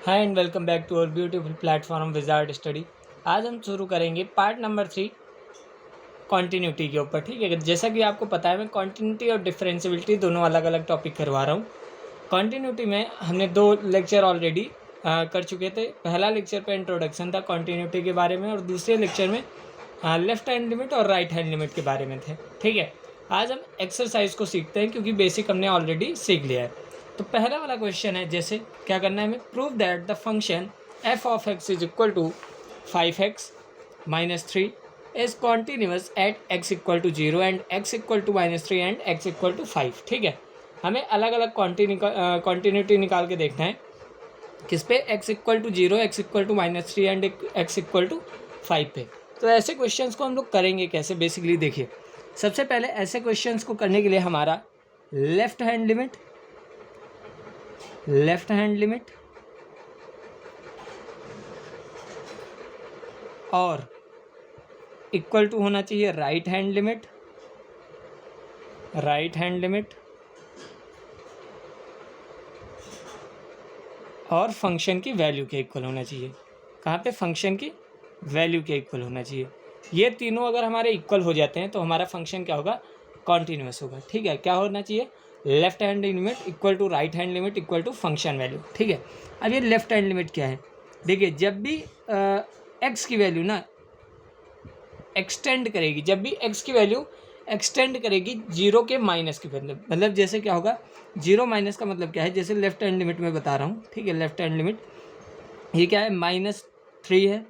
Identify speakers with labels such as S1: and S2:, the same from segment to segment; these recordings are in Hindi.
S1: Hi and welcome back to our beautiful platform Wizard Study. आज हम शुरू करेंगे पार्ट नंबर 3 कॉन्टीन्यूटी के ऊपर। ठीक है, जैसा कि आपको पता है मैं कॉन्टीन्यूटी और डिफरेंशियबिलिटी दोनों अलग अलग टॉपिक करवा रहा हूँ। कॉन्टीन्यूटी में हमने 2 लेक्चर ऑलरेडी कर चुके थे। पहला लेक्चर पे इंट्रोडक्शन था कॉन्टीन्यूटी के बारे में और दूसरे लेक्चर में लेफ्ट हैंड लिमिट और राइट हैंड लिमिट के बारे में थे। ठीक है, आज हम एक्सरसाइज को सीखते हैं क्योंकि बेसिक हमने ऑलरेडी सीख लिया है। तो पहला वाला क्वेश्चन है, जैसे क्या करना है हमें, prove that the function f of x is equal to 5x minus 3 is continuous at x equal to 0 and x equal to -3 and x equal to 5। ठीक है, हमें अलग अलग कॉन्टीन्यूटी निकाल के देखना है किस पे, x equal to 0, x equal to -3 and x equal to 5 पे। तो ऐसे क्वेश्चंस को हम लोग करेंगे कैसे, बेसिकली देखिए। सबसे पहले ऐसे क्वेश्चंस को करने के लिए हमारा लेफ्ट हैंड लिमिट और इक्वल टू होना चाहिए राइट हैंड लिमिट और फंक्शन की वैल्यू के इक्वल होना चाहिए। कहाँ पे, फंक्शन की वैल्यू के इक्वल होना चाहिए। ये तीनों अगर हमारे इक्वल हो जाते हैं तो हमारा फंक्शन क्या होगा, कॉन्टीन्यूअस होगा। ठीक है, क्या होना चाहिए, left hand limit equal to right hand limit equal to function value. ठीक है, अब ये लेफ्ट हैंड लिमिट क्या है, देखिए जब भी एक्स की वैल्यू ना एक्सटेंड करेगी, जब भी एक्स की वैल्यू एक्सटेंड करेगी जीरो के माइनस के मतलब जैसे क्या होगा, जीरो माइनस का मतलब क्या है, जैसे लेफ्ट हैंड लिमिट में बता रहा हूँ। ठीक है, लेफ्ट हैंड लिमिट ये क्या है, -3 है,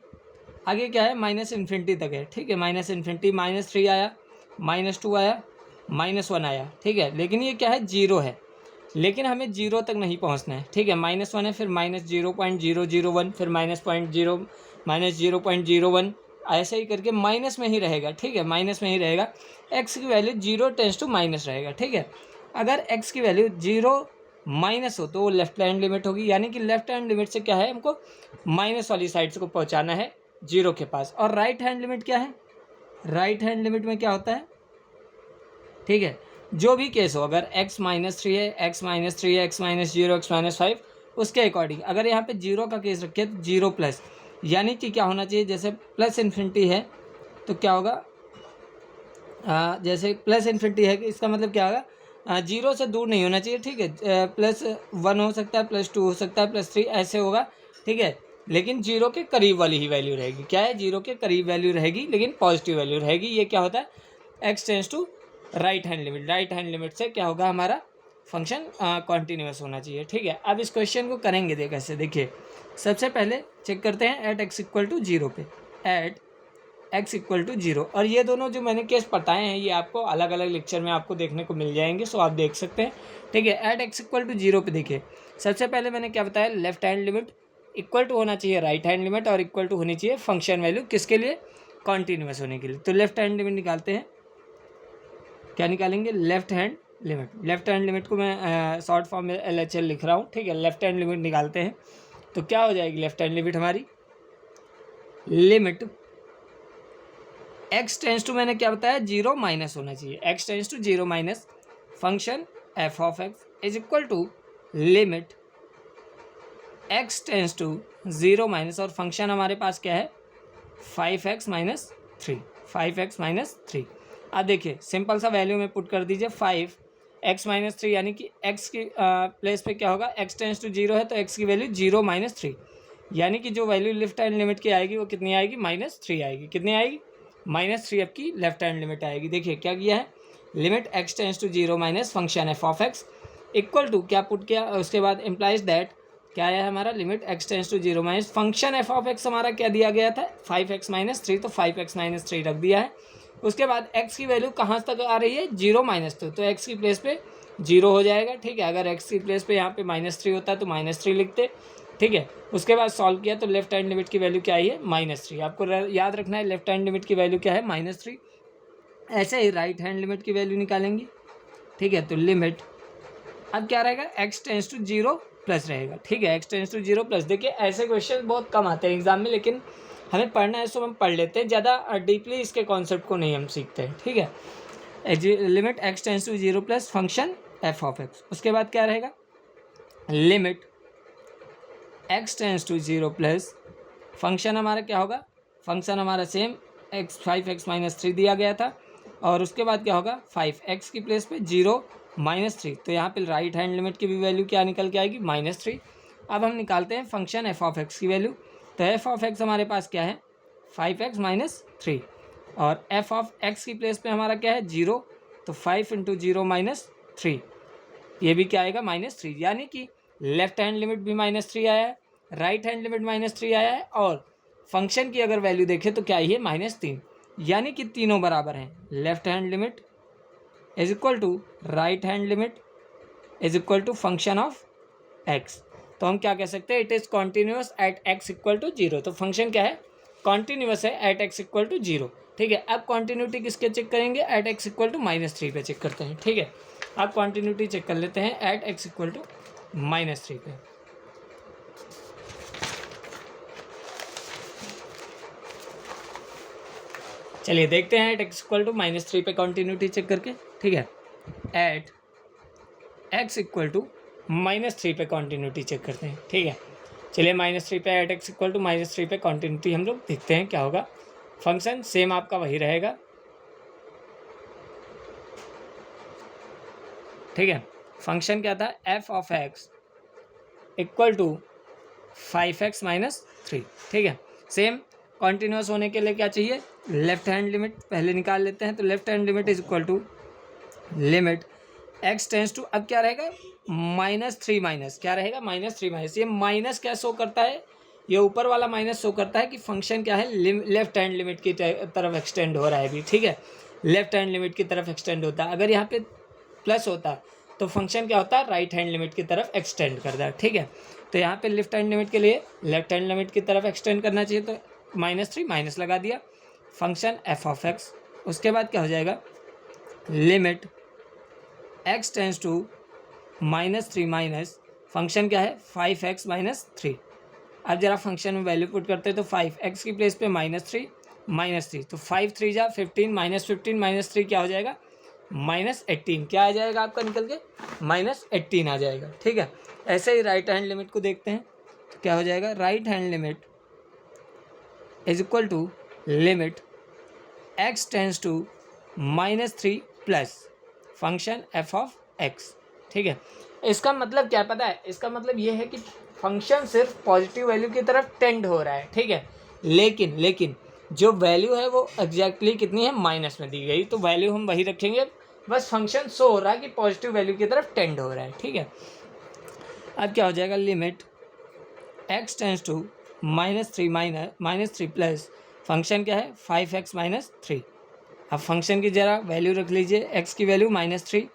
S1: आगे क्या है माइनस इन्फिनिटी तक है। ठीक है, माइनस इन्फिनिटी, -3 आया, -2 आया, -1 आया। ठीक है, लेकिन ये क्या है, जीरो है, लेकिन हमें जीरो तक नहीं पहुंचना है। ठीक है, -1 है, फिर -0.001, फिर -0.01, ऐसे ही करके माइनस में ही रहेगा। ठीक है, माइनस में ही रहेगा। एक्स की वैल्यू 0 टेंस टू माइनस रहेगा। ठीक है, अगर एक्स की वैल्यू 0 माइनस हो तो वो लेफ्ट हैंड लिमिट होगी, यानी कि लेफ्ट हैंड लिमिट से क्या है, हमको माइनस वाली साइड से को पहुंचाना है जीरो के पास। और राइट हैंड लिमिट क्या है, राइट हैंड लिमिट में क्या होता है, ठीक है, जो भी केस हो, अगर x -3 है, x -3 है, x -0, x -5, उसके अकॉर्डिंग अगर यहाँ पे जीरो का केस रखे तो 0 प्लस, यानी कि क्या होना चाहिए, जैसे प्लस इन्फिनिटी है तो क्या होगा, जैसे प्लस इन्फिनिटी है कि इसका मतलब क्या होगा, जीरो से दूर नहीं होना चाहिए। ठीक है, +1 हो सकता है, +2 हो सकता है, +3 ऐसे होगा। ठीक है, लेकिन जीरो के करीब वाली ही वैल्यू रहेगी। क्या है, जीरो के करीब वैल्यू रहेगी, लेकिन पॉजिटिव वैल्यू रहेगी। ये क्या होता है, x tends to right hand limit. Right hand limit से क्या होगा, हमारा फंक्शन कॉन्टीन्यूअस होना चाहिए। ठीक है, अब इस क्वेश्चन को करेंगे देख ऐसे, देखिए सबसे पहले चेक करते हैं एट x इक्वल टू 0 पे, एट x इक्वल टू 0। और ये दोनों जो मैंने केस बताए हैं ये आपको अलग अलग लेक्चर में आपको देखने को मिल जाएंगे, सो आप देख सकते हैं। ठीक है, एट x इक्वल टू 0 पे देखिए सबसे पहले मैंने क्या बताया, left hand limit equal to होना चाहिए राइट हैंड लिमिट और इक्वल टू होनी चाहिए फंक्शन वैल्यू, किसके लिए, कॉन्टीन्यूअस होने के लिए। तो लेफ्ट हैंड लिमिट निकालते हैं, क्या निकालेंगे, left hand limit. Left hand limit को मैं शॉर्ट फॉर्म में LHL लिख रहा हूँ। ठीक है, लेफ्ट हैंड लिमिट निकालते हैं तो क्या हो जाएगी, लेफ्ट हैंड लिमिट हमारी, लिमिट x टेंस टू, मैंने क्या बताया, 0 माइनस होना चाहिए, x tends to 0 minus function f of x is equal to limit x tends to 0 minus, और फंक्शन हमारे पास क्या है, 5x माइनस 3, 5x माइनस 3। अब देखिए सिंपल सा वैल्यू में पुट कर दीजिए, 5x माइनस 3, यानी कि x की प्लेस पे क्या होगा, x टेंस टू 0 है तो x की वैल्यू 0 माइनस 3, यानी कि जो वैल्यू लेफ्ट हैंड लिमिट की आएगी वो कितनी आएगी, -3 आएगी। कितनी आएगी, -3 आपकी लेफ्ट हैंड लिमिट आएगी। देखिए क्या किया है, limit x tends to 0 minus function f of x equal to क्या पुट किया, उसके बाद इम्प्लाइज दैट क्या है हमारा, limit x tends to 0 minus function f of x हमारा क्या दिया गया था, 5x माइनस 3, तो 5x माइनस 3 रख दिया है। उसके बाद x की वैल्यू कहाँ तक आ रही है, 0 माइनस 2, तो x की प्लेस पे 0 हो जाएगा। ठीक है, अगर x की प्लेस पे यहाँ पे -3 होता है तो -3 लिखते। ठीक है, उसके बाद सॉल्व किया तो लेफ्ट हैंड लिमिट की वैल्यू क्या आई है, -3। आपको याद रखना है लेफ्ट हैंड लिमिट की वैल्यू क्या है, -3। ऐसे ही राइट हैंड लिमिट की वैल्यू निकालेंगे। ठीक है, तो लिमिट अब क्या रहेगा, x टेंस टू 0 प्लस रहेगा। ठीक है, x टेंस टू 0 प्लस। देखिए ऐसे क्वेश्चन बहुत कम आते हैं एग्जाम में, लेकिन हमें पढ़ना है तो हम पढ़ लेते हैं, ज़्यादा डीपली इसके कॉन्सेप्ट को नहीं हम सीखते हैं। ठीक है, limit x tends to 0 plus function f of x। उसके बाद क्या रहेगा, limit x tends to 0 plus function हमारा क्या होगा, फंक्शन हमारा सेम x 5x माइनस 3 दिया गया था, और उसके बाद क्या होगा 5x की प्लेस पे 0 माइनस 3, तो यहाँ पे राइट हैंड लिमिट की भी वैल्यू क्या निकल के आएगी -3। अब हम निकालते हैं फंक्शन f(x) की वैल्यू। तो f(x) हमारे पास क्या है 5x माइनस 3, और f(x) की प्लेस पे हमारा क्या है 0, तो 5 इंटू 0 माइनस 3, ये भी क्या आएगा -3, यानी कि लेफ्ट हैंड लिमिट भी -3 आया है, राइट हैंड लिमिट -3 आया है, और फंक्शन की अगर वैल्यू देखें तो क्या ही है -3, यानी कि तीनों बराबर हैं। Left hand limit is equal to right hand limit is equal to function of x। तो हम क्या कह सकते हैं, it is continuous at x equal to 0। तो फंक्शन क्या है, कॉन्टिन्यूस है एट x इक्वल टू 0। ठीक है, अब कॉन्टिन्यूटी किसके चेक करेंगे, एट x इक्वल टू -3 पे चेक करते हैं। ठीक है, अब कॉन्टिन्यूटी चेक कर लेते हैं एट x इक्वल टू -3 पे। चलिए देखते हैं एट x इक्वल टू -3 पे कॉन्टिन्यूटी चेक करके। ठीक है, एट x इक्वल टू -3 पे कॉन्टिन्यूटी चेक करते हैं। ठीक है, चलिए -3 पे एट x इक्वल टू -3 पे कॉन्टिन्यूटी हम लोग देखते हैं क्या होगा। फंक्शन सेम आपका वही रहेगा। ठीक है, फंक्शन क्या था, f(x) equal to 5x minus 3। ठीक है, सेम कॉन्टिन्यूस होने के लिए क्या चाहिए, लेफ्ट हैंड लिमिट पहले निकाल लेते हैं। तो left hand limit is equal to limit x tends to, अब क्या रहेगा -3 माइनस, क्या रहेगा -3 माइनस, ये माइनस क्या शो करता है, ये ऊपर वाला माइनस शो करता है कि फंक्शन क्या है लेफ्ट हैंड लिमिट की तरफ एक्सटेंड हो रहा है अभी। ठीक है, लेफ्ट हैंड लिमिट की तरफ एक्सटेंड होता है। अगर यहाँ पे प्लस होता तो फंक्शन क्या होता है, राइट हैंड लिमिट की तरफ एक्सटेंड करता है। ठीक है, तो यहाँ पे लेफ्ट हैंड लिमिट के लिए लेफ्ट हैंड लिमिट की तरफ एक्सटेंड करना चाहिए, तो -3 माइनस लगा दिया, फंक्शन f(x), उसके बाद क्या हो जाएगा limit x tends to -3 minus function क्या है 5x माइनस 3। अब जरा फंक्शन में वैल्यू पुट करते हैं, तो 5x की प्लेस पे -3, तो 5 3 जा 15, -15 -3 क्या हो जाएगा -18, क्या आ जाएगा आपका निकल के -18 आ जाएगा। ठीक है, ऐसे ही राइट हैंड लिमिट को देखते हैं, तो क्या हो जाएगा, right hand limit is equal to limit x tends to -3 plus function f(x). ठीक है, इसका मतलब क्या पता है, इसका मतलब ये है कि फंक्शन सिर्फ पॉजिटिव वैल्यू की तरफ टेंड हो रहा है। ठीक है, लेकिन जो वैल्यू है वो एग्जैक्टली कितनी है, माइनस में दी गई, तो वैल्यू हम वही रखेंगे, बस फंक्शन शो हो रहा है कि पॉजिटिव वैल्यू की तरफ टेंड हो रहा है। ठीक है, अब क्या हो जाएगा, limit x tends to -3 plus function क्या है 5x माइनस 3। अब फंक्शन की ज़रा वैल्यू रख लीजिए, x की वैल्यू -3,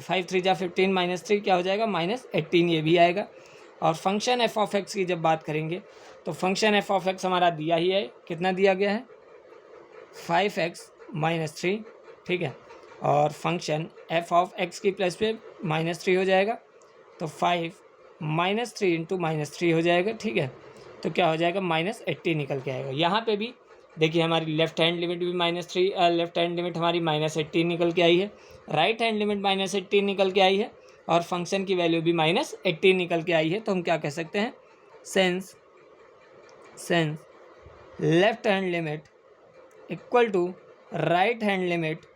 S1: 5 3 जा 15 -3 क्या हो जाएगा -18, ये भी आएगा। और फंक्शन f(x) की जब बात करेंगे, तो फंक्शन f(x) हमारा दिया ही है, कितना दिया गया है 5x माइनस 3। ठीक है, और फंक्शन f(x) की प्लेस पे -3 हो जाएगा, तो 5 -3 इंटू -3 हो जाएगा। ठीक है, तो क्या हो जाएगा -18 निकल के आएगा। यहाँ पे भी देखिए हमारी लेफ्ट हैंड लिमिट भी -3, लेफ्ट हैंड लिमिट हमारी -18 निकल के आई है, राइट हैंड लिमिट -18 निकल के आई है, और फंक्शन की वैल्यू भी -18 निकल के आई है। तो हम क्या कह सकते हैं, since left hand limit equal to right hand limit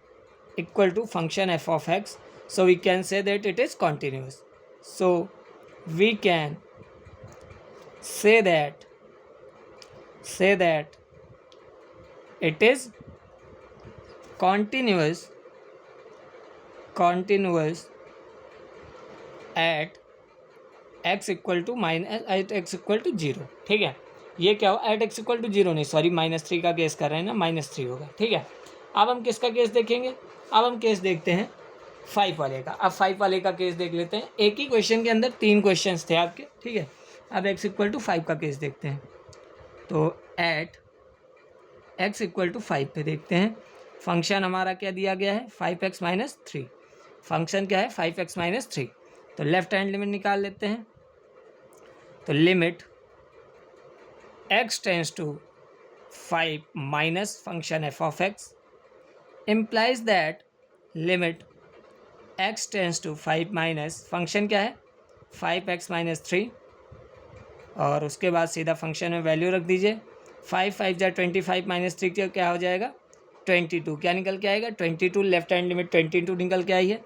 S1: equal to function f(x), so we can say that it is continuous. So we can say that it is continuous at x equal to -0। ठीक है, ये क्या हो, एट x इक्वल टू 0 नहीं, सॉरी -3 का केस कर रहे हैं ना, -3 होगा। ठीक है, अब हम किसका केस देखेंगे, अब हम केस देखते हैं 5 वाले का। अब 5 वाले का केस देख लेते हैं, एक ही क्वेश्चन के अंदर 3 क्वेश्चंस थे आपके। ठीक है, अब x इक्वल टू 5 का केस देखते हैं, तो एट x इक्वल टू 5 पे देखते हैं, फंक्शन हमारा क्या दिया गया है 5x माइनस 3, फंक्शन क्या है 5x माइनस 3। तो लेफ्ट हैंड लिमिट निकाल लेते हैं, तो limit x tends to 5 minus function f(x) implies that limit x tends to 5 minus function क्या है 5x माइनस 3 और उसके बाद सीधा फंक्शन में वैल्यू रख दीजिए। 5 5 जा 25 माइनस 3 क्या हो जाएगा 22। क्या निकल के आएगा 22। लेफ्ट हैंड लिमिट 22 निकल के आई है।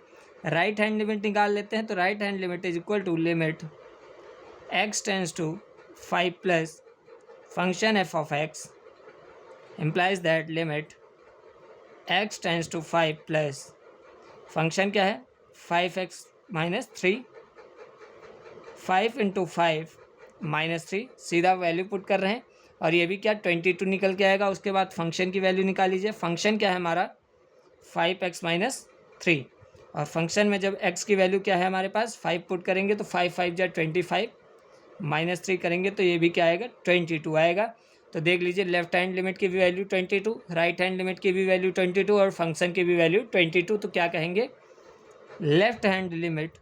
S1: राइट हैंड लिमिट निकाल लेते हैं। तो right hand limit is equal to limit x tends to 5 plus function f of x implies that limit x tends to 5 plus function क्या है 5x माइनस 3, 5 इंटू 5 माइनस 3, सीधा वैल्यू पुट कर रहे हैं और ये भी क्या 22 निकल के आएगा। उसके बाद फंक्शन की वैल्यू निकाल लीजिए। फंक्शन क्या है हमारा 5x माइनस 3 और फंक्शन में जब x की वैल्यू क्या है हमारे पास 5 पुट करेंगे तो 5 5 जा 25 माइनस 3 करेंगे तो ये भी क्या आएगा 22 आएगा। तो देख लीजिए लेफ्ट हैंड लिमिट की भी वैल्यू 22, राइट हैंड लिमिट की भी वैल्यू 22 और फंक्शन की भी वैल्यू 22। तो क्या कहेंगे left hand limit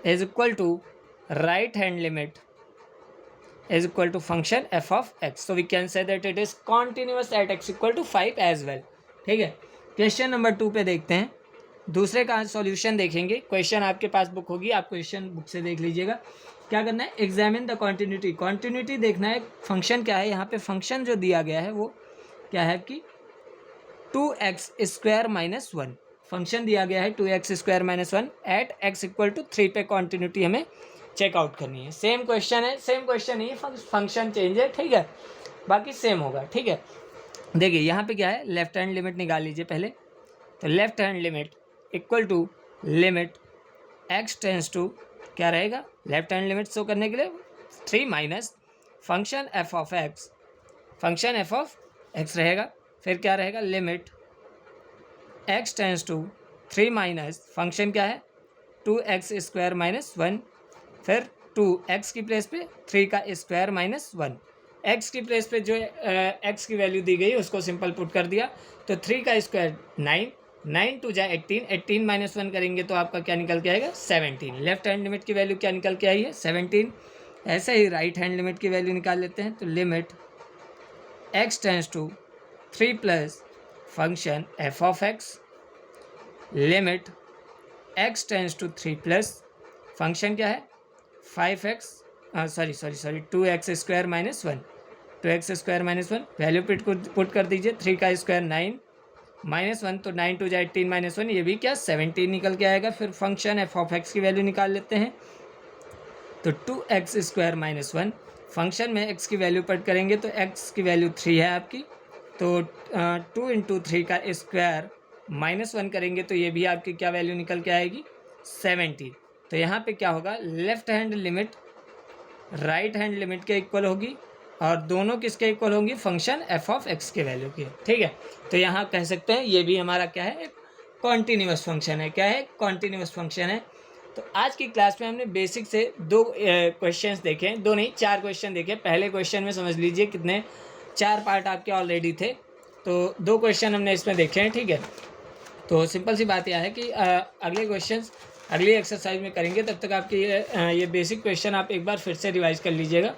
S1: is equal to right hand limit is equal to function f of x. So we can say that it is continuous at x equal to 5 as well. ठीक है, क्वेश्चन नंबर 2 पे देखते हैं। दूसरे का सॉल्यूशन देखेंगे। क्वेश्चन आपके पास बुक होगी, आप क्वेश्चन बुक से देख लीजिएगा। क्या करना है एग्जामिन द कॉन्टिन्यूटी। कॉन्टिन्यूटी देखना है फंक्शन क्या है। यहाँ पे फंक्शन जो दिया गया है वो क्या है कि 2x स्क्वायर माइनस 1 फंक्शन दिया गया है 2x square minus 1 at x equal to 3 पे कॉन्टिन्यूटी हमें चेकआउट करनी है। सेम क्वेश्चन है, सेम क्वेश्चन नहीं है, फंक्शन चेंज है। ठीक है, बाकी सेम होगा। ठीक है, देखिए यहाँ पे क्या है लेफ्ट हैंड लिमिट निकाल लीजिए पहले। तो left hand limit equal to limit x tends to क्या रहेगा लेफ्ट हैंड लिमिट शो करने के लिए 3 minus function f of x, function f of x रहेगा। फिर क्या रहेगा limit x tends to 3 minus function क्या है 2x स्क्वायर माइनस 1, फिर 2x की प्लेस पे 3 का स्क्वायर माइनस 1। x की प्लेस पे जो x की वैल्यू दी गई उसको सिंपल पुट कर दिया। तो 3 का स्क्वायर 9, 9 टू जा 18, 18 माइनस 1 करेंगे तो आपका क्या निकल के आएगा 17। लेफ्ट हैंड लिमिट की वैल्यू क्या निकल के आई है 17। ऐसे ही राइट हैंड लिमिट की वैल्यू निकाल लेते हैं। तो limit x tends to 3 plus function f of x, limit x tends to 3 plus function क्या है 5x 2x square minus 1, 2x square minus 1 value put कर दीजिए। 3 का स्क्वायर 9 माइनस 1, तो 9 टू जा 18 माइनस 1, ये भी क्या 17 निकल के आएगा। फिर फंक्शन f ऑफ x की वैल्यू निकाल लेते हैं। तो 2x स्क्वायर माइनस 1 फंक्शन में x की वैल्यू पुट करेंगे तो x की वैल्यू 3 है आपकी। तो 2 इंटू 3 का स्क्वायर माइनस 1 करेंगे तो ये भी आपकी क्या वैल्यू निकल के आएगी 17। तो यहाँ पे क्या होगा left hand limit right hand limit के इक्वल होगी और दोनों किसके इक्वल होंगी फंक्शन f ऑफ x के वैल्यू की। ठीक है, तो यहाँ कह सकते हैं ये भी हमारा क्या है कॉन्टीन्यूअस फंक्शन है। क्या है कॉन्टीन्यूअस फंक्शन है। तो आज की क्लास में हमने बेसिक से 2 क्वेश्चंस देखे, 2 नहीं 4 क्वेश्चन देखे। पहले क्वेश्चन में समझ लीजिए कितने 4 पार्ट आपके ऑलरेडी थे, तो 2 क्वेश्चन हमने इसमें देखे हैं। ठीक है, तो सिंपल सी बात यह है कि अगले क्वेश्चंस अगली एक्सरसाइज में करेंगे। तब तक आपके ये बेसिक क्वेश्चन आप एक बार फिर से रिवाइज कर लीजिएगा।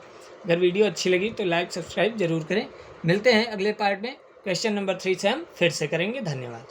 S1: अगर वीडियो अच्छी लगी तो लाइक सब्सक्राइब जरूर करें। मिलते हैं अगले पार्ट में, क्वेश्चन नंबर 3 से हम फिर से करेंगे। धन्यवाद।